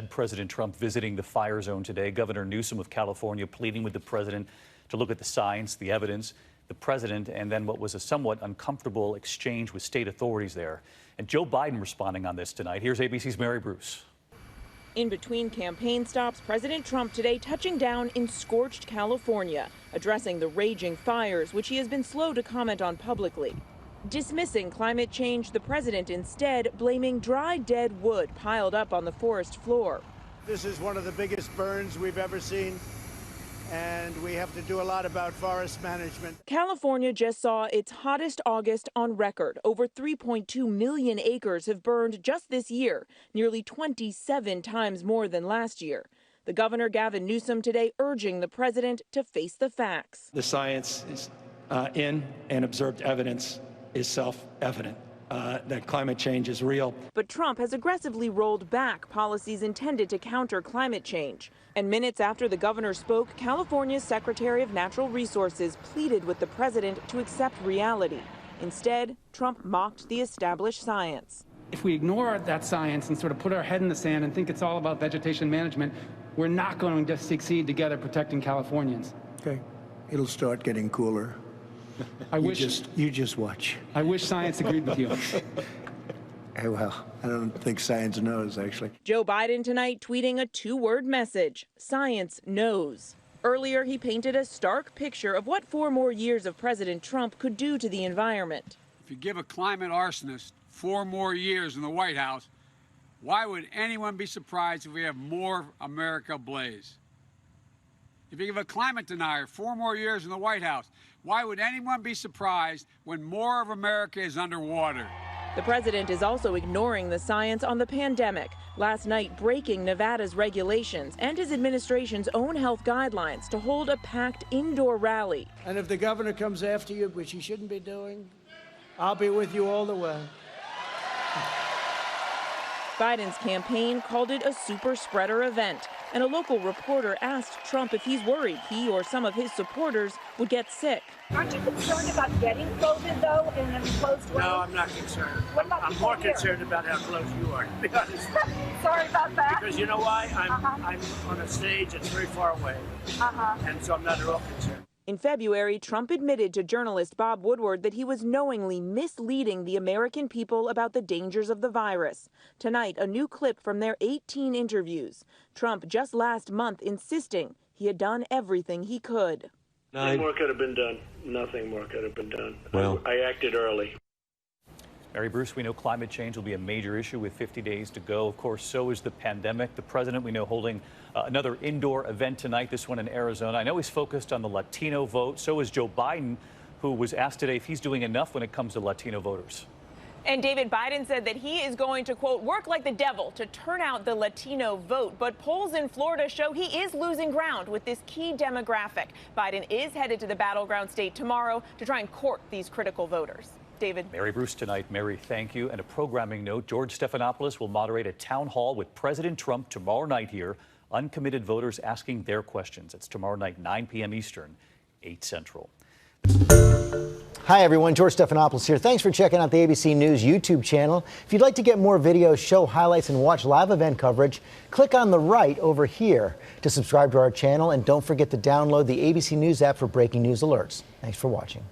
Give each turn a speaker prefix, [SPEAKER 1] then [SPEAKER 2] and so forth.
[SPEAKER 1] President Trump visiting the fire zone today. Governor Newsom of California pleading with the president to look at the science, the evidence, the president, and then what was a somewhat uncomfortable exchange with state authorities there. And Joe Biden responding on this tonight. Here's ABC's Mary Bruce.
[SPEAKER 2] In between campaign stops, President Trump today touching down in scorched California, addressing the raging fires, which he has been slow to comment on publicly. Dismissing climate change, the president instead blaming dry, dead wood piled up on the forest floor.
[SPEAKER 3] This is one of the biggest burns we've ever seen, and we have to do a lot about forest management.
[SPEAKER 2] California just saw its hottest August on record. Over 3.2 million acres have burned just this year, nearly 27 times more than last year. The governor, Gavin Newsom, today urging the president to face the facts.
[SPEAKER 4] The science is in and observed evidence is self-evident that climate change is real.
[SPEAKER 2] But Trump has aggressively rolled back policies intended to counter climate change. And minutes after the governor spoke, California's Secretary of Natural Resources pleaded with the president to accept reality. Instead, Trump mocked the established science.
[SPEAKER 5] If we ignore that science and sort of put our head in the sand and think it's all about vegetation management, we're not going to succeed together protecting Californians.
[SPEAKER 3] Okay, it'll start getting cooler. You just watch.
[SPEAKER 5] I wish science agreed with you.
[SPEAKER 3] Well, I don't think science knows, actually.
[SPEAKER 2] Joe Biden tonight tweeting a two-word message: science knows. Earlier, he painted a stark picture of what 4 more years of President Trump could do to the environment.
[SPEAKER 6] If you give a climate arsonist 4 more years in the White House, why would anyone be surprised if we have more America ablaze? If you give a climate denier 4 more years in the White House, why would anyone be surprised when more of America is underwater?
[SPEAKER 2] The president is also ignoring the science on the pandemic, last night breaking Nevada's regulations and his administration's own health guidelines to hold a packed indoor rally.
[SPEAKER 3] And if the governor comes after you, which he shouldn't be doing, I'll be with you all the way.
[SPEAKER 2] Biden's campaign called it a super spreader event, and a local reporter asked Trump if he's worried he or some of his supporters would get sick.
[SPEAKER 7] Aren't you concerned about getting COVID, though, in an enclosed way?
[SPEAKER 8] No, I'm not concerned.
[SPEAKER 7] What about
[SPEAKER 8] I'm more concerned about how close you are, to be honest.
[SPEAKER 7] Sorry about that.
[SPEAKER 8] Because you know why? I'm on a stage that's very far away, and so I'm not at all concerned.
[SPEAKER 2] In February, Trump admitted to journalist Bob Woodward that he was knowingly misleading the American people about the dangers of the virus. Tonight, a new clip from their 18 interviews. Trump just last month insisting he had done everything he could.
[SPEAKER 8] Nothing more could have been done. Nothing more could have been done.
[SPEAKER 4] Well,
[SPEAKER 8] I acted early.
[SPEAKER 1] Mary Bruce, we know climate change will be a major issue with 50 days to go. Of course, so is the pandemic. The president, we know, holding another indoor event tonight, this one in Arizona. I know he's focused on the Latino vote. So is Joe Biden, who was asked today if he's doing enough when it comes to Latino voters.
[SPEAKER 2] And David Biden said that he is going to, quote, work like the devil to turn out the Latino vote. But polls in Florida show he is losing ground with this key demographic. Biden is headed to the battleground state tomorrow to try and court these critical voters. David.
[SPEAKER 1] Mary Bruce tonight. Mary, thank you. And a programming note, George Stephanopoulos will moderate a town hall with President Trump tomorrow night here. Uncommitted voters asking their questions. It's tomorrow night, 9 p.m. Eastern, 8 Central.
[SPEAKER 9] Hi, everyone. George Stephanopoulos here. Thanks for checking out the ABC News YouTube channel. If you'd like to get more videos, show highlights, and watch live event coverage, click on the right over here to subscribe to our channel. And don't forget to download the ABC News app for breaking news alerts. Thanks for watching.